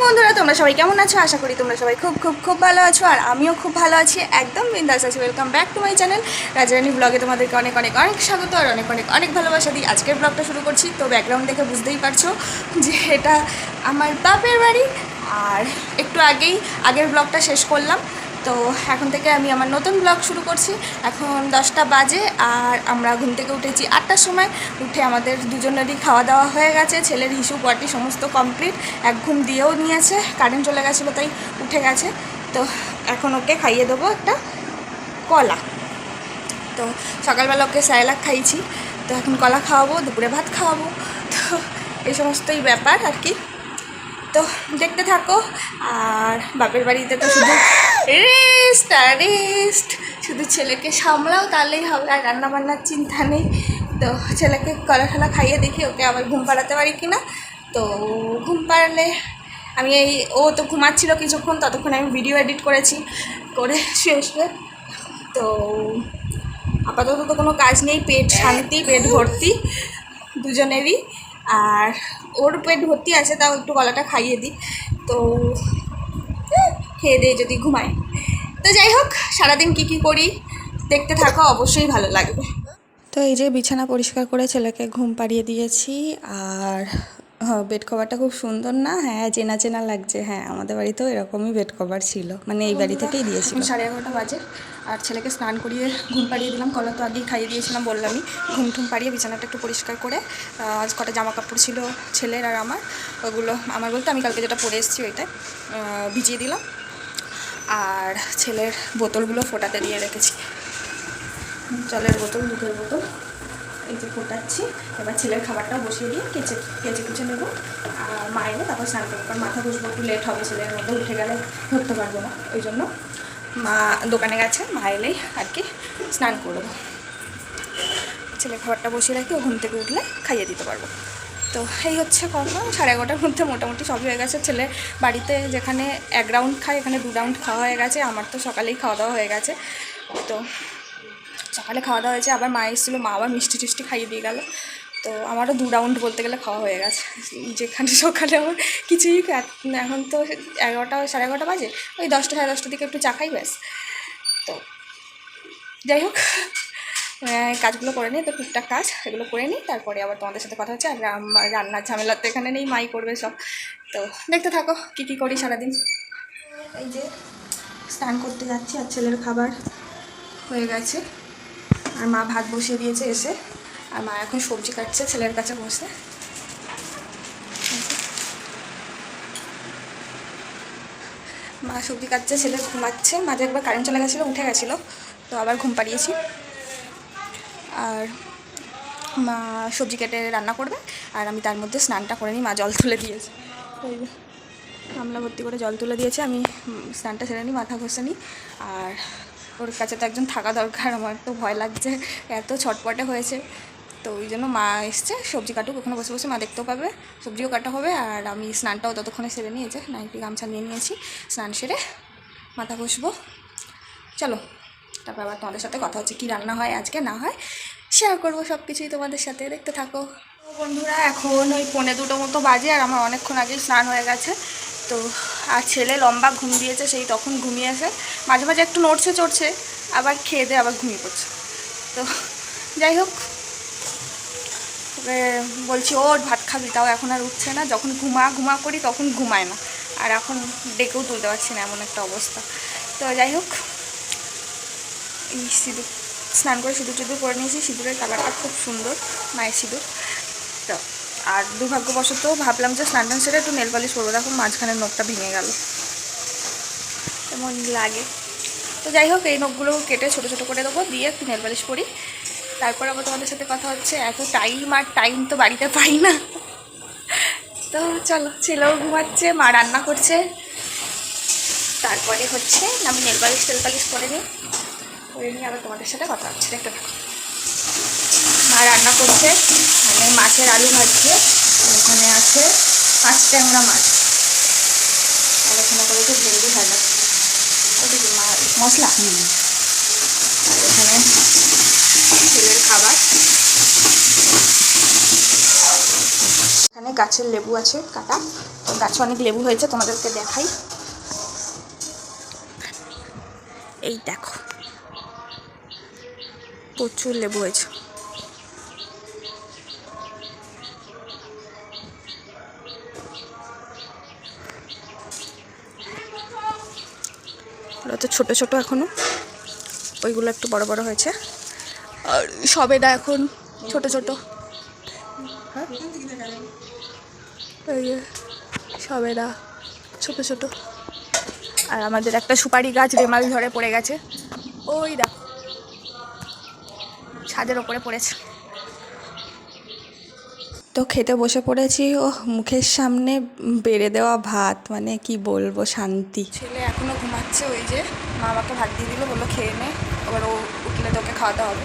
বন্ধুরা, তোমরা সবাই কেমন আছো? আশা করি তোমরা সবাই খুব খুব খুব ভালো আছো, আর আমিও খুব ভালো আছি, একদম বিন্দাস আছি। Welcome back to my channel Rajrani ব্লগে। তোমাদেরকে অনেক অনেক অনেক স্বাগত আর অনেক অনেক অনেক ভালোবাসা দিই আজকের ব্লগটা শুরু করছি। তো ব্যাকগ্রাউন্ড দেখে বুঝতেই পারছো যে এটা আমার বাপের বাড়ি। আর একটু আগের ব্লগটা শেষ করলাম, তো এখন থেকে আমি আমার নতুন ব্লগ শুরু করছি। এখন 10টা বাজে আর আমরা ঘুম থেকে উঠেছি 8টার সময়। উঠে আমাদের দুজনেরই খাওয়া দাওয়া হয়ে গেছে, ছেলের হিসু পটি সমস্ত কমপ্লিট। এক ঘুম দিয়েও নিয়েছে, কারেন্ট চলে গেছিলো তাই উঠে গেছে। তো এখন ওকে খাইয়ে দেবো একটা কলা। তো সকালবেলা ওকে স্যালাড খাইয়েছি, তো এখন কলা খাওয়াবো, দুপুরে ভাত খাওয়াবো। তো এই সমস্তই ব্যাপার আর কি। তো দেখতে থাকো। আর বাপের বাড়িতে তো শুধু রেস্ট আর রেস্ট, শুধু ছেলেকে সামলাও তাহলেই হবে, আর রান্নাবান্নার চিন্তা নেই। তো ছেলেকে কলা ঠলা খাইয়ে দেখি ওকে আবার ঘুম পাড়াতে পারি কি না। তো ঘুম পাড়ালে আমি ও তো ঘুমাচ্ছিল কিছুক্ষণ, ততক্ষণ আমি ভিডিও এডিট করেছি, করে শুয়ে। তো আপাতত তো কোনো কাজ নেই, পেট শান্তি, পেট ভর্তি দুজনেরই। আর ওর পেট ভর্তি আছে, তাও একটু গলাটা খাইয়ে দিই, তো খেয়ে দিয়ে যদি ঘুমায়। তো যাই হোক, সারাদিন কী করি দেখতে থাকো, অবশ্যই ভালো লাগবে। তো এই যে বিছানা পরিষ্কার করে ছেলেকে ঘুম পাড়িয়ে দিয়েছি। আর বেড কভারটা খুব সুন্দর না? হ্যাঁ, চেনা চেনা লাগছে। হ্যাঁ, আমাদের বাড়িতেও এরকমই বেড কভার ছিল, মানে এই বাড়ি থেকেই দিয়েছিল। 11:30 বাজে আর ছেলেকে স্নান করিয়ে ঘুম পাড়িয়ে দিলাম। কলা তো আগেই খাইয়ে দিয়েছিলাম, বললামই। ঘুম পাড়িয়ে বিছানাটা একটু পরিষ্কার করে আজ কটা জামা কাপড় ছিল ছেলের আর আমার, ওগুলো আমার বলতে আমি কালকে যেটা পরে এসেছি ওইটাই ভিজিয়ে দিলাম। আর ছেলের বোতলগুলো ফোটাতে দিয়ে রেখেছি, জলের বোতল, দুধের বোতল, এই যে ফোটাচ্ছি। এবার ছেলের খাবারটাও বসিয়ে দিয়ে কেচে নেবো। আর মা এলে তারপর স্নান করবো, কারণ মাথা ঘষবো, একটু লেট হবে, ছেলের মধ্যে উঠে গেলে ধরতে পারবো না, ওই জন্য মা দোকানে গেছে, মা এলেই আর কি স্নান করবো। ছেলের খাবারটা বসিয়ে রাখি, ও ঘুম থেকে উঠলে খাইয়ে দিতে পারবো। তো এই হচ্ছে কথা। 11:30 মধ্যে মোটামুটি সবই হয়ে গেছে। ছেলে বাড়িতে যেখানে 1 রাউন্ড খায়, এখানে 2 রাউন্ড খাওয়া হয়ে গেছে। আমার তো সকালেই খাওয়া দাওয়া হয়ে গেছে। তো সকালে খাওয়া দাওয়া হয়েছে, আবার মা এসেছিলো, মা আবার মিষ্টি টিষ্টি খাইয়ে দিয়ে গেলো। তো আমারও 2 রাউন্ড বলতে গেলে খাওয়া হয়ে গেছে। যেখানে সকালে আমার কিছুই এখন তো 11টা 11:30 বাজে, ওই 10টা 10:30 দিকে একটু চা খাই, ব্যাস। তো যাই হোক, কাজগুলো করে নিই, তো টুকটাক কাজ এগুলো করে নিই, তারপরে আবার তোমাদের সাথে কথা হচ্ছে। আর রান্নার ঝামেলা তো এখানে নেই, মাই করবে সব। তো দেখতে থাকো কী করি সারাদিন। এই যে স্নান করতে যাচ্ছি, আর ছেলের খাবার হয়ে গেছে, আর মা ভাত বসিয়ে দিয়েছে এসে, আর মা এখন সবজি কাটছে ছেলের কাছে বসে। মা সবজি কাটছে, ছেলে ঘুমাচ্ছে। মাঝে একবার কারেন্ট চলে গেছিলো, উঠে গেছিলো, তো আবার ঘুম পাড়িয়েছি। আর মা সবজি কেটে রান্না করবে, আর আমি তার মধ্যে স্নানটা করে নিই। মা জল তুলে দিয়েছে, ওই গামলা ভর্তি করে জল তুলে দিয়েছে, আমি স্নানটা সেরে নিই, মাথা ঘষে নিই। আর ওর কাছে তো একজন থাকা দরকার, আমার তো ভয় লাগছে, এত ছটপটে হয়েছে। তো ওই জন্য মা এসছে, সবজি কাটুক, ওখানে বসে বসে মা দেখতেও পাবে, সবজিও কাটা হবে। আর আমি স্নানটাও ততক্ষণে সেরে নিয়েছে, নাইটি গামছা নিয়ে নিয়েছি, স্নান সেরে মাথা ঘষবো। চলো, তারপর আবার তোমাদের সাথে কথা হচ্ছে, কী রান্না হয় আজকে না হয় শেয়ার করবো সব কিছুই তোমাদের সাথে, দেখতে থাকো। বন্ধুরা, এখন ওই 1:45 মতো বাজে, আর আমার অনেকক্ষণ আগেই স্নান হয়ে গেছে। তো আর ছেলে লম্বা ঘুম দিয়েছে, সেই তখন ঘুমিয়েছে, মাঝে মাঝে একটু নড়ছে চড়ছে, আবার খেয়ে দিয়ে আবার ঘুমিয়ে পড়ছে। তো যাই হোক, বলছি ওর ভাত খাবি, তাও এখন আর উঠছে না। যখন ঘুমা করি তখন ঘুমায় না, আর এখন ডেকেও তুলতে পারছি না, এমন একটা অবস্থা। তো যাই হোক, এই সিঁদুর স্নান করে সিঁদুর করে নিয়েছি, সিঁদুরের কালারটা খুব সুন্দর, মায়ের সিঁদুর। তো আর দুর্ভাগ্যবশত ভাবলাম যে স্নান টান সেরে একটু নেল পালিশ করবো, দেখো মাঝখানে নখটা ভেঙে গেল, এমন লাগে। তো যাই হোক, এই নখগুলো কেটে ছোটো ছোটো করে দেবো, দিয়ে একটু নেল পালিশ করি, তারপর আবার তোমাদের সাথে কথা হচ্ছে। এত টাইম তো বাড়িতে পাই না। তো চলো, ছেলেও ঘুমাচ্ছে, মা রান্না করছে, তারপরে হচ্ছে আমি নেল পালিশ করে নিই, আবার তোমাদের সাথে কথা হচ্ছে, দেখতে থাকো। মা রান্না করছে, মানে মাছের আলু ভাজছে, এখানে আছে 5 ট্যাংরা মাছ, আর এখানে করেছে ভেন্ডি ভাজা, ওদিকে মশলা, আর এখানে ছেলের খাবার। এখানে গাছের লেবু আছে কাটা, গাছে অনেক লেবু হয়েছে, তোমাদেরকে দেখাই। এই দেখো প্রচুর লেবু হয়েছে। ওরা তো ছোটো ছোটো এখনো, ওইগুলো একটু বড় বড় হয়েছে, আর সবেদা এখন ছোট ছোট। সবেদা ছোট ছোট। আর আমাদের একটা সুপারি গাছ রেমাল ধরে পড়ে গেছে, ওই দেখো ছাদের ওপরে পড়েছে। তো খেতে বসে পড়েছি। ও মুখের সামনে বেড়ে দেওয়া ভাত, মানে কি বলবো, শান্তি। ছেলে এখনো ঘুমাচ্ছে, ওই যে মা আমাকে ভাত দিয়ে দিল, বললো খেয়ে নে, এবার ও উঠলে তোকে খাওয়াতে হবে।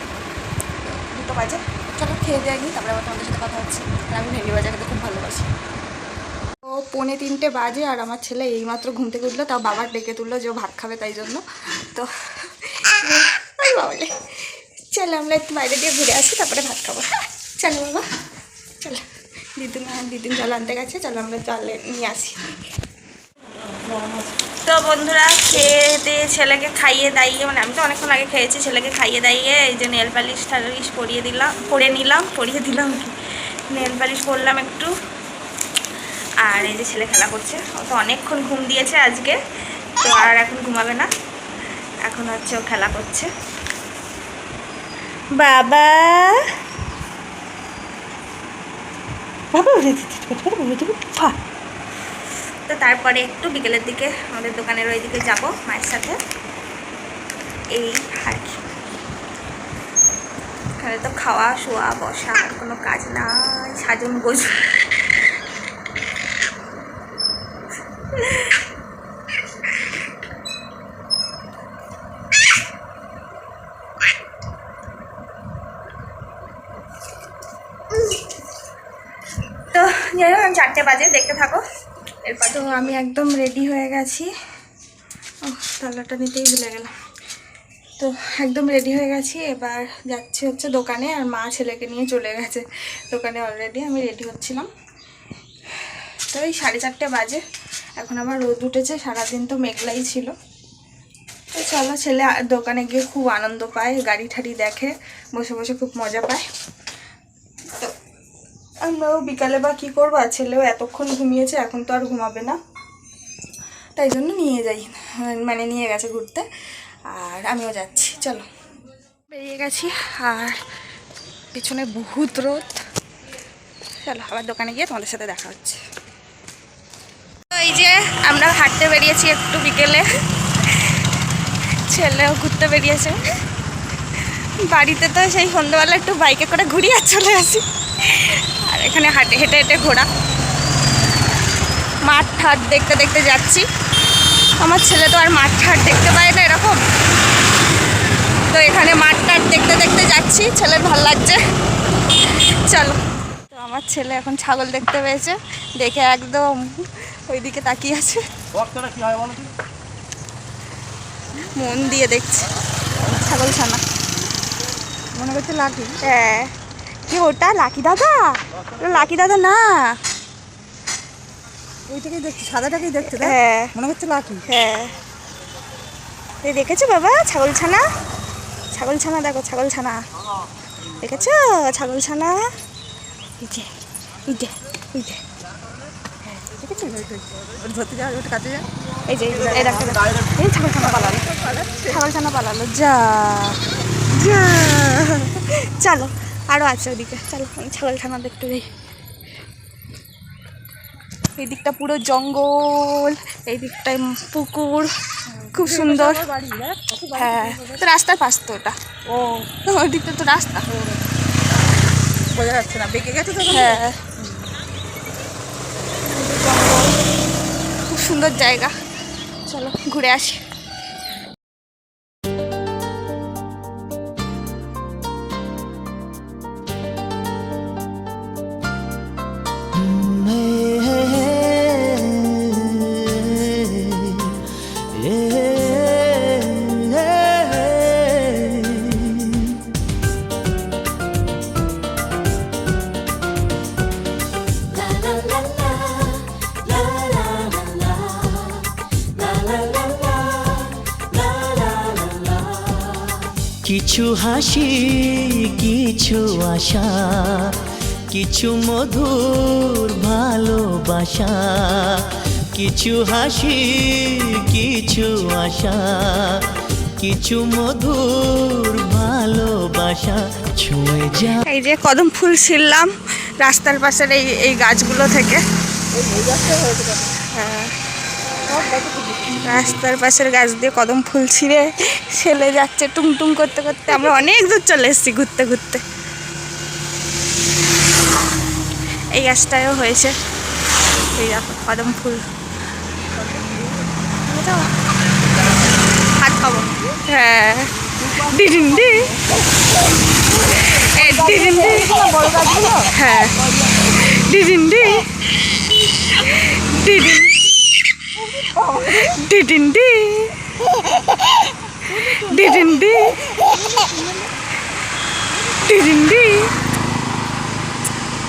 2টো বাজে, চলো খেয়ে দেয়নি, তারপরে আবার তোমাদের সাথে কথা হচ্ছে। আর আমি ভেন্ডি ভাজা খেতে খুব ভালোবাসি। ও 2:45 বাজে, আর আমার ছেলে এইমাত্র ঘুম থেকে উঠলো, তাও বাবার ডেকে তুললো যে ও ভাত খাবে, তাই জন্য। তো বাবলে চলো আমরা একটু বাইরে দিয়ে ঘুরে আসি, তারপরে ভাত খাবো। চলো বাবা, চলো। দিদিন জল আনতে গেছে, চলো আমরা জল নিয়ে আসি। তো বন্ধুরা, খেয়ে দিয়ে ছেলেকে খাইয়ে দাইয়ে, মানে আমি তো অনেকক্ষণ আগে খেয়েছি, ছেলেকে খাইয়ে দাইয়ে এই যে নেল পালিশ পরিয়ে দিলাম কি নেল পালিশ পরলাম একটু। আর এই যে ছেলে খেলা করছে, ও তো অনেকক্ষণ ঘুম দিয়েছে আজকে, তো আর এখন ঘুমাবে না, এখন হচ্ছে ও খেলা করছে। বাবা তো তারপরে একটু বিকেলের দিকে আমাদের দোকানের ওই দিকে যাবো মায়ের সাথে। এই আর কি, এখানে তো খাওয়া শোয়া বসা আর কোনো কাজ নাই, সাজুন গোজুন। তো যাই হোক, 4টে বাজে, দেখতে থাকো। এরপর তো আমি একদম রেডি হয়ে গেছি। ও তালাটা নিতেই ভুলে গেলাম। তো একদম রেডি হয়ে গেছি, এবার যাচ্ছি হচ্ছে দোকানে, আর মা ছেলেকে নিয়ে চলে গেছে দোকানে অলরেডি। আমি রেডি হচ্ছিলাম, তো এই 4:30 বাজে, এখন আবার রোদ উঠেছে, সারাদিন তো মেঘলাই ছিল। তো চলো, ছেলে দোকানে গিয়ে খুব আনন্দ পায়, গাড়ি ঠাড়ি দেখে, বসে বসে খুব মজা পায়। তো আমরাও বিকালে বা কী করবো, আর ছেলেও এতক্ষণ ঘুমিয়েছে, এখন তো আর ঘুমাবে না, তাই জন্য নিয়ে গেছে ঘুরতে, আর আমিও যাচ্ছি। চলো, বেরিয়ে গেছি, আর পিছনে বহুত রোদ। চলো আবার দোকানে গিয়ে তোমাদের সাথে দেখা হচ্ছে। তো এই যে আমরা হাঁটতে বেরিয়েছি একটু বিকেলে, ছেলেও ঘুরতে বেরিয়েছে। বাড়িতে তো সেই সন্ধ্যাবেলা একটু বাইকে করে ঘুরি আর চলে আসি, আর এখানে হেঁটে হেঁটে ঘোরা, মাঠ ঠাট দেখতে দেখতে যাচ্ছি। আমার ছেলে তো আর মাঠ ঠাট দেখতে পায় না এরকম, তো এখানে মাঠ টাট দেখতে দেখতে যাচ্ছি, ছেলের ভালো লাগছে। চলো, তো আমার ছেলে এখন ছাগল দেখতে পেয়েছে, দেখে একদম ওইদিকে তাকিয়ে আছে, মন দিয়ে দেখছে। ছাগল ছানা মনে করছে লাকি। হ্যাঁ, কি ওটা লাকি দাদা? লাকি দাদা না, ওইটাকেই দেখছি, সাদাটাকেই দেখতে। হ্যাঁ মনে হচ্ছে লাকি। হ্যাঁ, এই দেখেছো বাবা ছাগল ছানা? ছাগল ছানা দেখো, ছাগল ছানা দেখেছো? ছাগল ছানা এই যে এই যে এই যে, ধরতে যাওয়া ওটা কাছে যায়, এই যে এই দেখো, এই ছাগল ছানা পালালো, ছাগল ছানা পালালো, যা যা। চলো আরও আছে ওদিকে, চলো ছাগল ছানা দেখতে যাই। এই দিকটা পুরো জঙ্গল, এই দিকটায় পুকুর, খুব সুন্দর। হ্যাঁ, তো রাস্তার পাশ তো ওটা, ওই দিকটা তো রাস্তা, বোঝা যাচ্ছে না, বেঁকে গেছে তো। হ্যাঁ, খুব সুন্দর জায়গা, চলো ঘুরে আসি। কিছু হাসি কিছু আশা, কিছু মধুর ভালোবাসা, কিছু হাসি কিছু আশা, কিছু মধুর ভালোবাসা ছুঁয়ে যা। এই যে কদম ফুল ছিললাম রাস্তার পাশের এই গাছগুলো থেকে। হ্যাঁ, রাস্তার পাশের গাছ দিয়ে কদম ফুল ছিঁড়ে ছেলে যাচ্ছে টুমটুম করতে করতে। আমরা অনেক দূর চলে এসেছি ঘুরতে ঘুরতে। এই গাছটাও হয়েছে, এই দেখো কদম ফুল। হাত খাবো। হ্যাঁ, ডিডিন ডি ডিডিন ডি। হ্যাঁ, didn't D didn't didn't D didn't D didn't D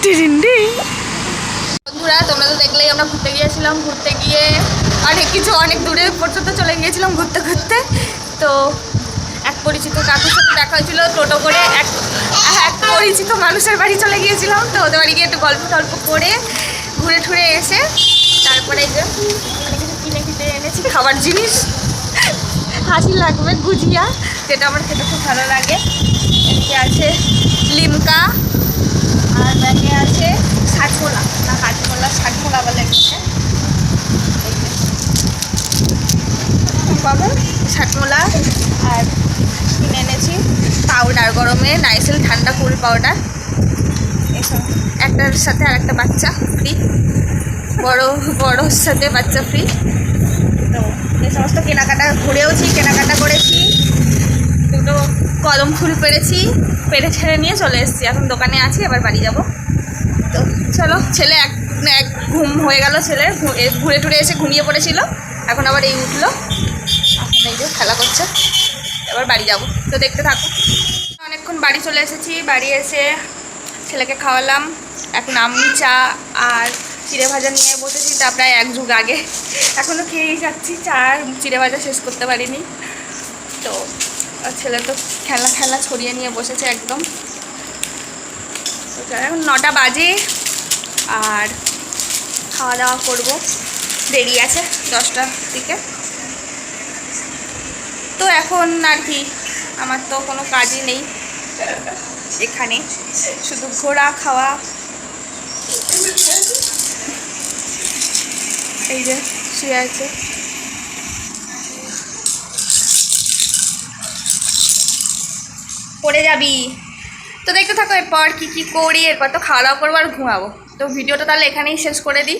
didn't D. বন্ধুরা, তোমরা তো দেখলেই আমরা ঘুরতে গিয়েছিলাম। ঘুরতে গিয়ে অনেক দূরে পর্যন্ত চলে গিয়েছিলাম ঘুরতে ঘুরতে। তো এক পরিচিত কাকুর সাথে দেখা হয়েছিল টোটো করে। এক পরিচিত মানুষের বাড়ি চলে গিয়েছিলাম। তো ওদের বাড়ি গিয়ে একটু গল্প টল্প করে ঘুরে ঠুরে এসে তারপরে এই যে কিনে এনেছি খাবার জিনিস। হাসি লাগবে গুজিয়া, যেটা আমার খেতে খুব ভালো লাগে। এদিকে আছে লিমকা, আর ব্যাগে আছে ষাটমোলা, না কাঠমোলা, ষাটমোলা বলে গেছে। পাবো ষাটমোলা। আর কিনে এনেছি পাউডার, গরমে নাইসেল ঠান্ডা কুল পাউডার। একটার সাথে আর একটা বাচ্চা ফ্রি, বড়োর সাথে বাচ্চা ফ্রি। তো এই সমস্ত কেনাকাটা ঘুরেওছি, কেনাকাটা করেছি। দুটো কদম ফুল পেরে ছেড়ে নিয়ে চলে এসেছি। এখন দোকানে আছি, এবার বাড়ি যাব। তো চলো, ছেলে এক ঘুম হয়ে গেল। ছেলে ঘুরে টুরে এসে ঘুমিয়ে পড়েছিল, এখন আবার এই উঠলো। এখন এই যে খেলা করছে, এবার বাড়ি যাব। তো দেখতে থাকো। অনেকক্ষণ বাড়ি চলে এসেছি। বাড়ি এসে ছেলেকে খাওয়ালাম। এখন আমি চা আর চিড়ে ভাজা নিয়ে বসেছি, তা প্রায় এক যুগ আগে। এখনও খেয়েই যাচ্ছি, চা আর চিড়ে ভাজা শেষ করতে পারিনি। তো ছেলে তো খেলা ছড়িয়ে নিয়ে বসেছে একদম। এখন 9টা বাজে, আর খাওয়া দাওয়া করবো, দেরি আছে 10টার দিকে। তো এখন আর কি, আমার তো কোনো কাজই নেই এখানে, শুধু ঘোরা খাওয়া। এই যে শুয়ে আছে। পড়ে যাবি। তো দেখতে থাকো এরপর কী করি। এরপর তো খাওয়া দাওয়া করবো আর ঘুমাবো। তো ভিডিওটা তাহলে এখানেই শেষ করে দিই।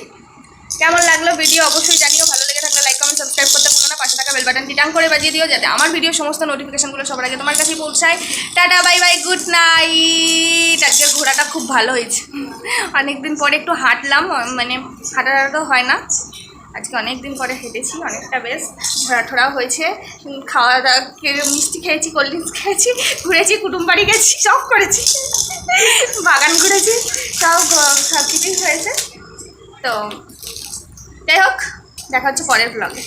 কেমন লাগলো ভিডিও অবশ্যই জানিও। ভালো লেগে থাকলে লাইক কমেন্ট সাবস্ক্রাইব করতে ভুলো না। পাশে থাকা বেল বাটনটি টাং করে বাজিয়ে দিও, যাতে আমার ভিডিও সমস্ত নোটিফিকেশনগুলো সবার আগে তোমার কাছেই পৌঁছায়। Tata, bye bye, good night. আজকের ঘোরাটা খুব ভালো হয়েছে। অনেকদিন পরে একটু হাঁটলাম, মানে হাঁটা তো হয় না, আজকে অনেক দিন পরে হেঁটেছি। অনেকটা বেশ ঘোরাঠোরাও হয়েছে, খাওয়া দাওয়া, মিষ্টি খেয়েছি, কোল্ড ড্রিঙ্কস খেয়েছি, ঘুরেছি, কুটুম বাড়ি গেছি, সব করেছি, বাগান ঘুরেছি, সব কিছুই হয়েছে। তো যাই হোক, দেখা হচ্ছে পরের ব্লগে।